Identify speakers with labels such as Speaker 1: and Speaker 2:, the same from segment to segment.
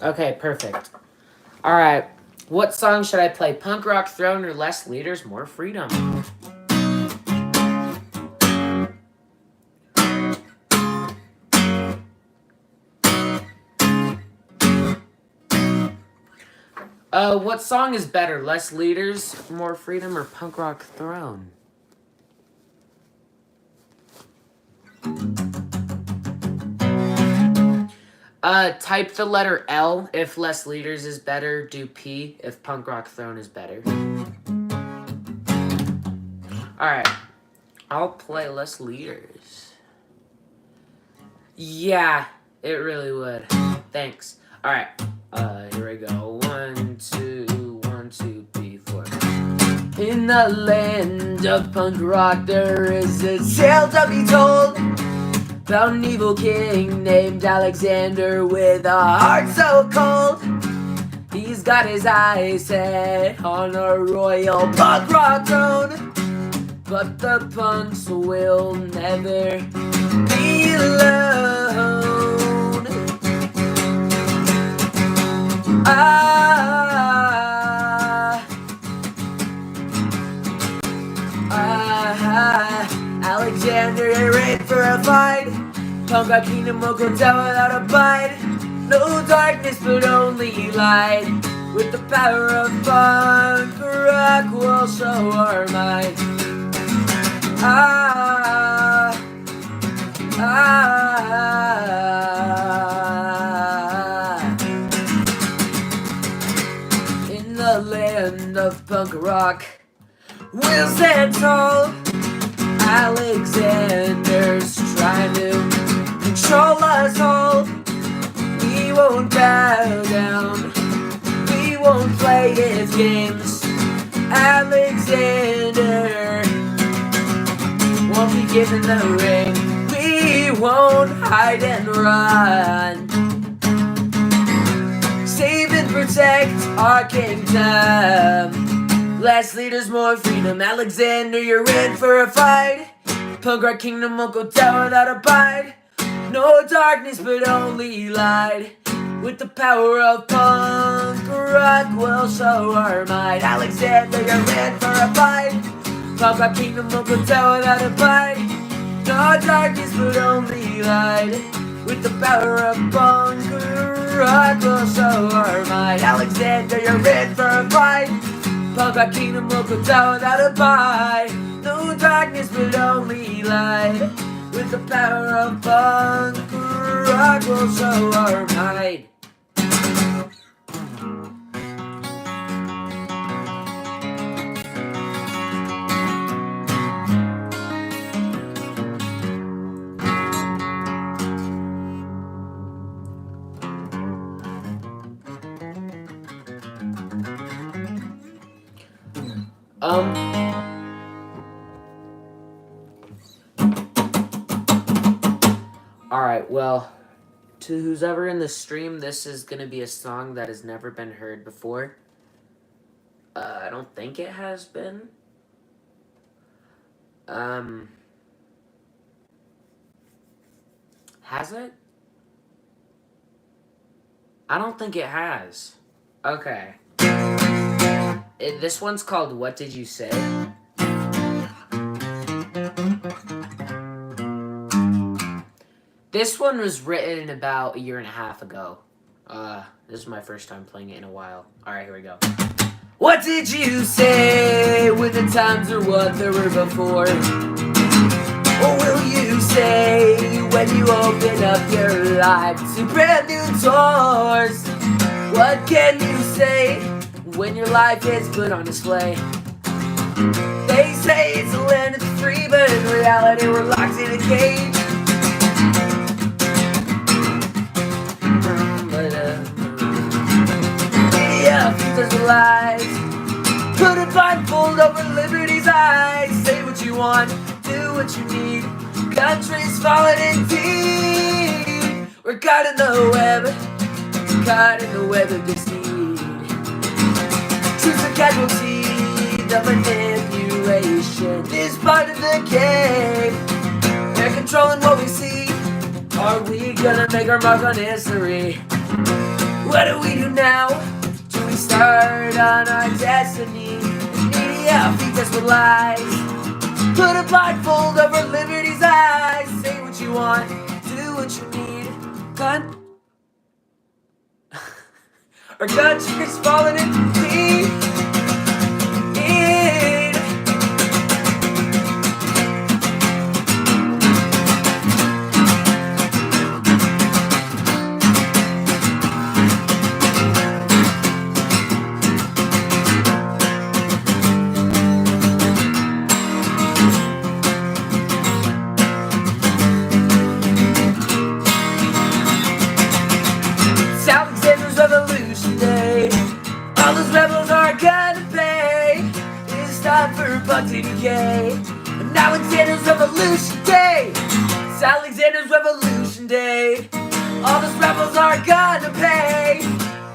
Speaker 1: Okay, perfect. Alright. What song should I play? Punk Rock Throne or Less Leaders, More Freedom? What song is better? Less Leaders, More Freedom, or Punk Rock Throne? Type the letter L if Less Leaders is better. Do P if Punk Rock Throne is better. Alright. I'll play Less Leaders. Yeah, it really would. Thanks. Alright. Here we go. 1, 2, 1, 2, 3, 4. In the land of punk rock, there is a tale to be told about an evil king named Alexander with a heart so cold. He's got his eyes set on a royal punk rock throne, but the punks will never be alone. Alexander, you're ready for a fight. Punk rock kingdom will go down without a bite. No darkness but only light. With the power of punk rock, we'll show our might. In the land of punk rock, we'll stand tall. Alexander's trying to control us all. We won't bow down. We won't play his games. Alexander won't be given the ring. We won't hide and run. Save and protect our kingdom. Less leaders, more freedom. Alexander, you're in for a fight. Punk rock kingdom won't go down without a bite. No darkness but only light. With the power of punk rock, we'll show our might. Alexander, you're in for a fight. Punk rock kingdom won't go down without a bite. No darkness but only light. With the power of punk rock, we'll show our might. Alexander, you're in for a fight. Punk rock kingdom will go down without a bite. No darkness but only light. With the power of punk rock, we'll show our might. Alright, well, to who's ever in the stream, this is going to be a song that has never been heard before. I don't think it has been. Has it? I don't think it has. Okay. This one's called What Did You Say? This one was written about a year and a half ago. This is my first time playing it in a while. Alright, here we go. What did you say when the times are what there were before? What will you say when you open up your life to brand new doors? What can you say when your life is put on display? They say it's a land of the free, but in reality we're locked in a cage. There's lies. Put a blindfold over liberty's eyes. Say what you want, do what you need. Country's falling in deep. We're caught in the web, caught in the web of deceit. Truth's a casualty, the manipulation is part of the game. They're controlling what we see. Are we gonna make our mark on history? What do we do now? Do we start on our destiny? Yeah, feed us with lies. Put a blindfold over liberty's eyes. Say what you want, do what you need. Gun. Our country's falling into deep. It's Alexander's Revolution Day. All those rebels are gonna pay. It's time for Punk to decay. And Alexander's Revolution Day. It's Alexander's Revolution Day. All those rebels are gonna pay.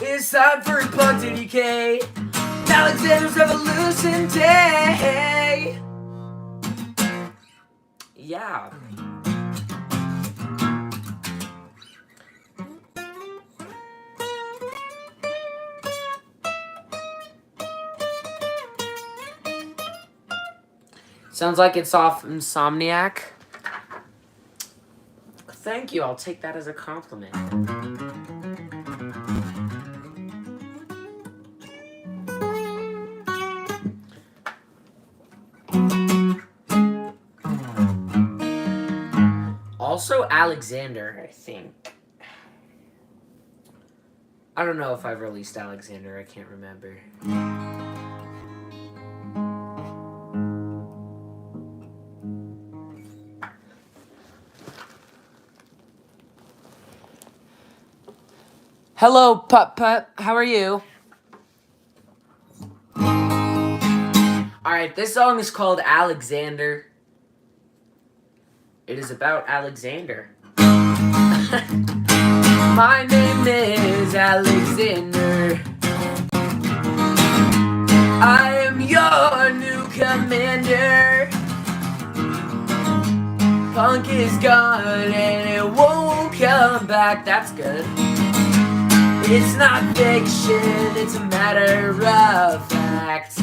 Speaker 1: It's time for Punk to decay. Alexander's Revolution Day. Yeah. Sounds like it's off Insomniac. Thank you, I'll take that as a compliment. Also Alexander, I think. I don't know if I've released Alexander, I can't remember. Hello, Putt. How are you? Alright, this song is called Alexander. It is about Alexander. My name is Alexander. I am your new commander. Punk is gone and it won't come back. That's good. It's not fiction, it's a matter of fact.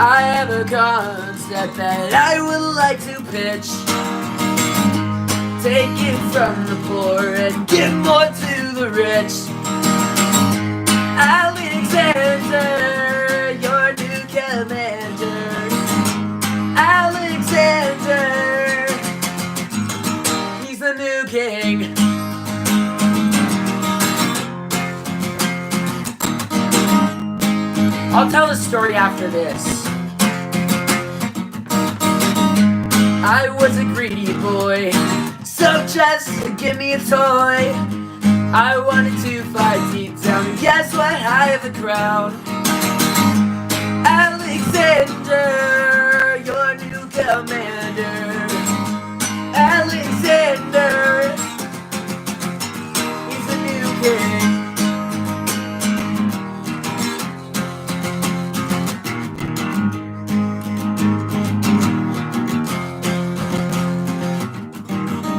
Speaker 1: I have a concept that I would like to pitch. Take it from the poor and give more to the rich. Alexander, your new commander. Alexander, he's the new king. I'll tell the story after this. I was a greedy boy, so just give me a toy. I wanted to fight deep down, and guess what? I have a crown. Alexander, your new commander. Alexander, he's the new king.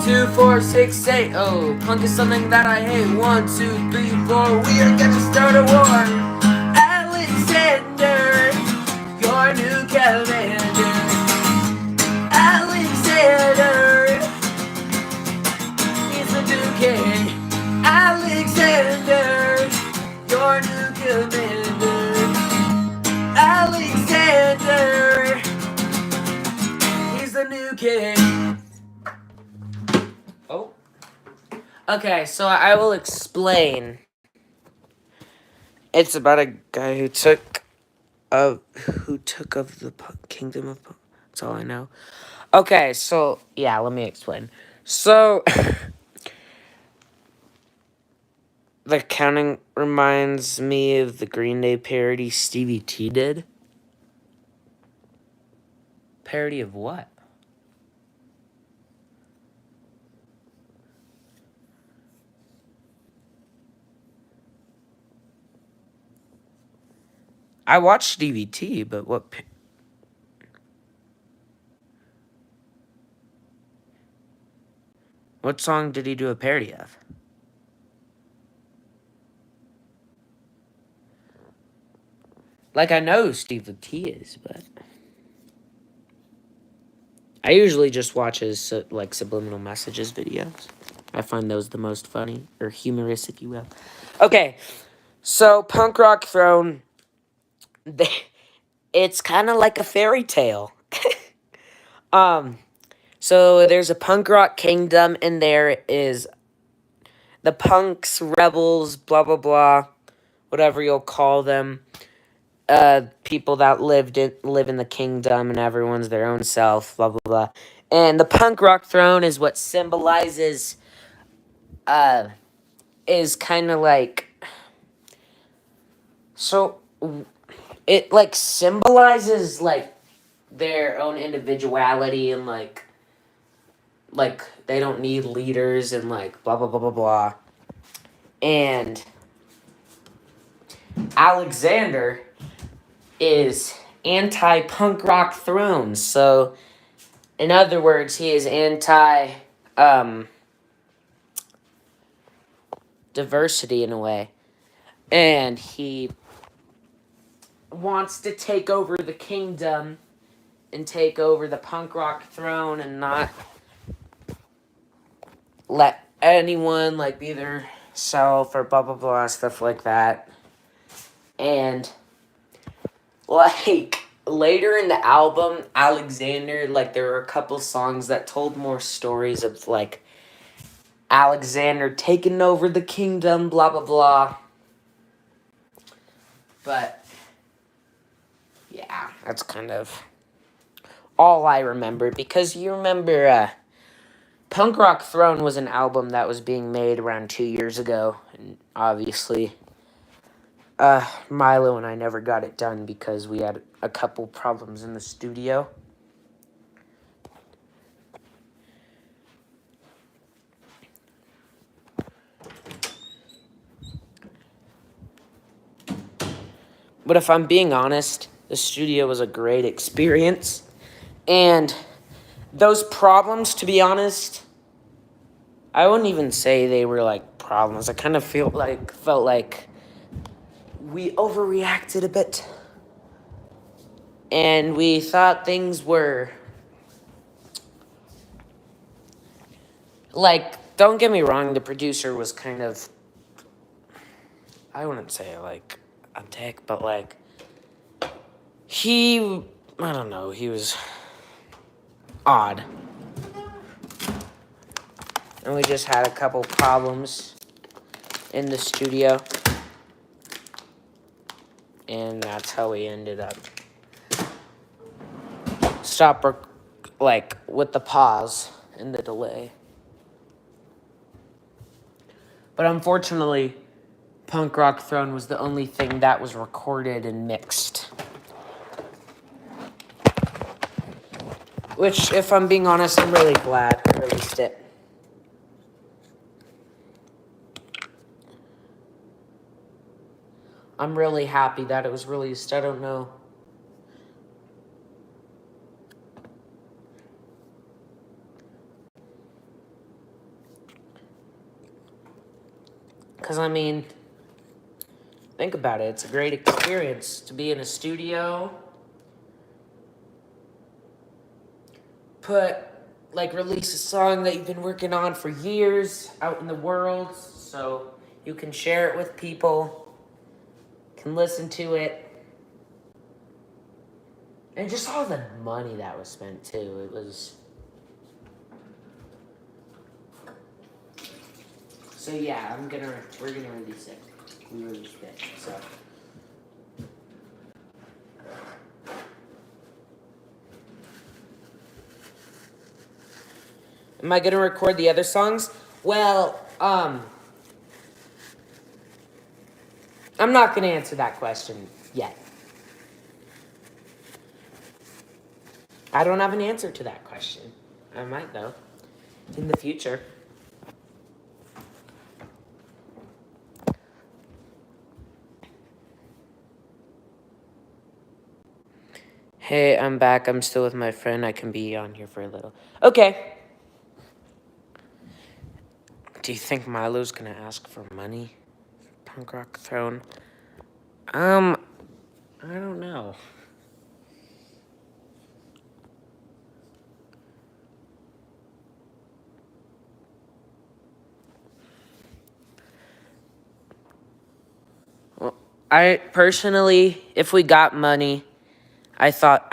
Speaker 1: 2, 4, 6, 8. Oh, punk is something that I hate. 1, 2, 3, 4. We are gonna start a war. Alexander, your new commander. Alexander, he's the new king. Alexander, your new commander. Alexander, he's the new king. Oh. Okay, so I will explain. It's about a guy who took of the kingdom of. That's all I know. Okay, so yeah, let me explain. So the counting reminds me of the Green Day parody Stevie T did. Parody of what? I watched DVT, but what song did he do a parody of? Like, I know who Steve T is, but I usually just watch his, like, subliminal messages videos. I find those the most funny, or humorous, if you will. Okay, so Punk Rock Throne, it's kind of like a fairy tale. So there's a punk rock kingdom, and there is the punks, rebels, blah, blah, blah, whatever you'll call them. People that live in the kingdom, and everyone's their own self, blah, blah, blah. And the punk rock throne is what symbolizes, is kind of like, so, it, like, symbolizes, like, their own individuality, and, like, they don't need leaders, and, like, blah, blah, blah, blah, blah. And Alexander is anti-punk rock throne. So, in other words, he is anti diversity in a way. And he wants to take over the kingdom and take over the punk rock throne and not let anyone, like, be their self or blah, blah, blah, stuff like that. And, like, later in the album, Alexander, like, there were a couple songs that told more stories of, like, Alexander taking over the kingdom, blah, blah, blah. But, yeah, that's kind of all I remember. Because you remember, Punk Rock Throne was an album that was being made around 2 years ago. And obviously, Milo and I never got it done because we had a couple problems in the studio. But if I'm being honest, the studio was a great experience. And those problems, to be honest, I wouldn't even say they were, like, problems. I kind of felt like we overreacted a bit. And we thought things were, like, don't get me wrong, the producer was kind of, I wouldn't say, like, a dick, but, like, I don't know, he was odd. And we just had a couple problems in the studio. And that's how we ended up. With the pause and the delay. But unfortunately, Punk Rock Throne was the only thing that was recorded and mixed. Which, if I'm being honest, I'm really glad I released it. I'm really happy that it was released. I don't know. Because, I mean, think about it. It's a great experience to be in a studio. Release a song that you've been working on for years out in the world. So you can share it with people. Can listen to it. And just all the money that was spent, too. It was... So yeah, we're gonna release it. We released it, so. Am I gonna record the other songs? Well, I'm not gonna answer that question yet. I don't have an answer to that question. I might, though, in the future. Hey, I'm back. I'm still with my friend. I can be on here for a little. Okay. Do you think Milo's gonna ask for money for Punk Rock Throne? I don't know. Well, I personally, if we got money, I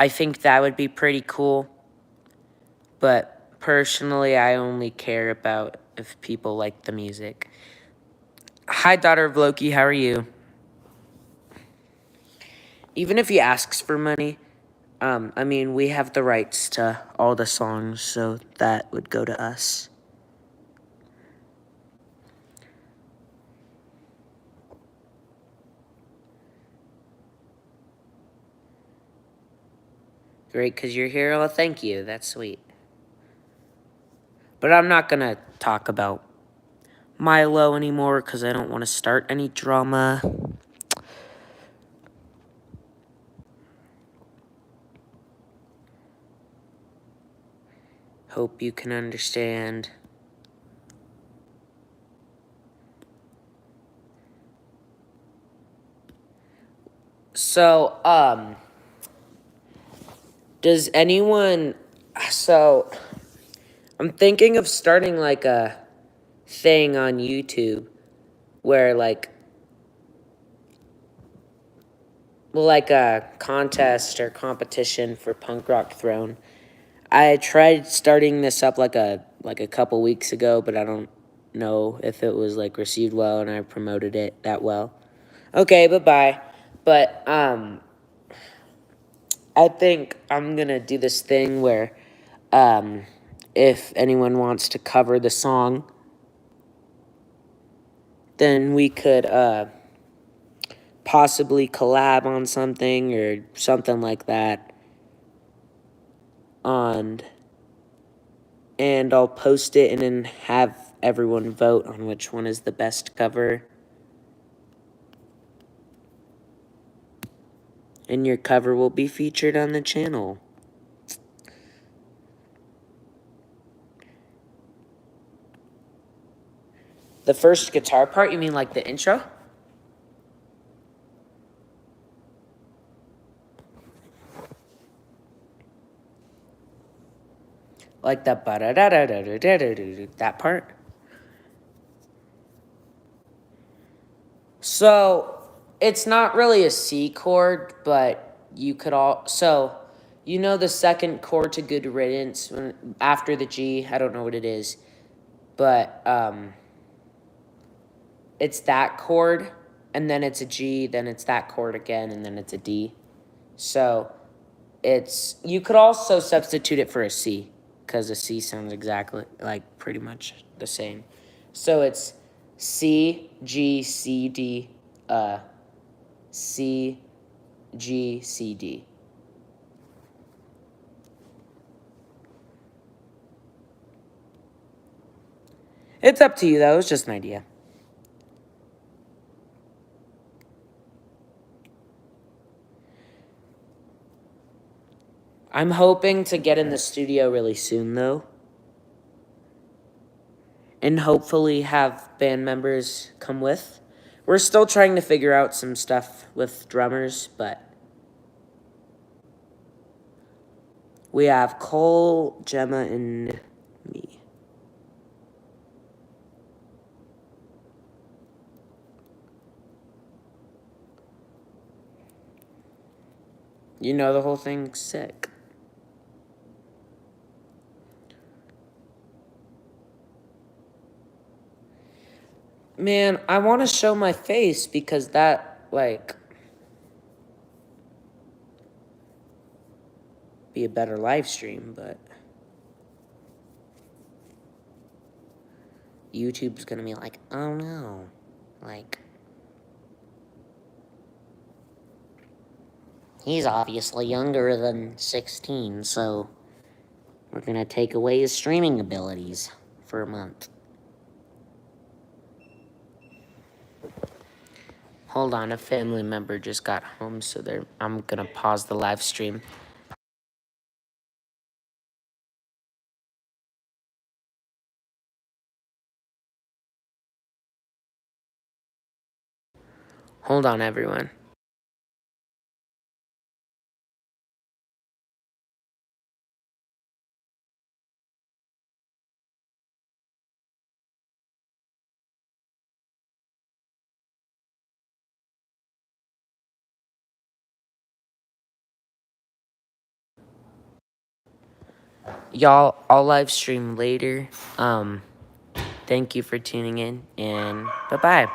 Speaker 1: think that would be pretty cool. But personally, I only care about if people like the music. Hi, daughter of Loki. How are you? Even if he asks for money, I mean, we have the rights to all the songs, so that would go to us. Great, because you're here. Well, thank you. That's sweet. But I'm not going to talk about Milo anymore because I don't want to start any drama. Hope you can understand. So, does anyone... So, I'm thinking of starting, like, a thing on YouTube where, like a contest or competition for Punk Rock Throne. I tried starting this up like a couple weeks ago, but I don't know if it was like received well and I promoted it that well. Okay, bye-bye. But I think I'm gonna do this thing where if anyone wants to cover the song, then we could possibly collab on something or something like that. And I'll post it and then have everyone vote on which one is the best cover. And your cover will be featured on the channel. The first guitar part, you mean like the intro? Like the ba-da-da-da-da-da-da-da-da, that part? So, it's not really a C chord, but you could so, you know the second chord to Good Riddance, after the G, I don't know what it is, but, it's that chord, and then it's a G, then it's that chord again, and then it's a D. So, you could also substitute it for a C, because a C sounds exactly, like, pretty much the same. So, it's C, G, C, D, C, G, C, D. It's up to you, though. It's just an idea. I'm hoping to get in the studio really soon, though. And hopefully have band members come with. We're still trying to figure out some stuff with drummers, but we have Cole, Gemma, and me. You know, the whole thing's sick. Man, I want to show my face because that, like, be a better live stream, but YouTube's gonna be like, oh no, like, he's obviously younger than 16, so we're gonna take away his streaming abilities for a month. Hold on, a family member just got home, so I'm gonna pause the live stream. Hold on, everyone. Y'all, I'll live stream later. Thank you for tuning in, and bye-bye.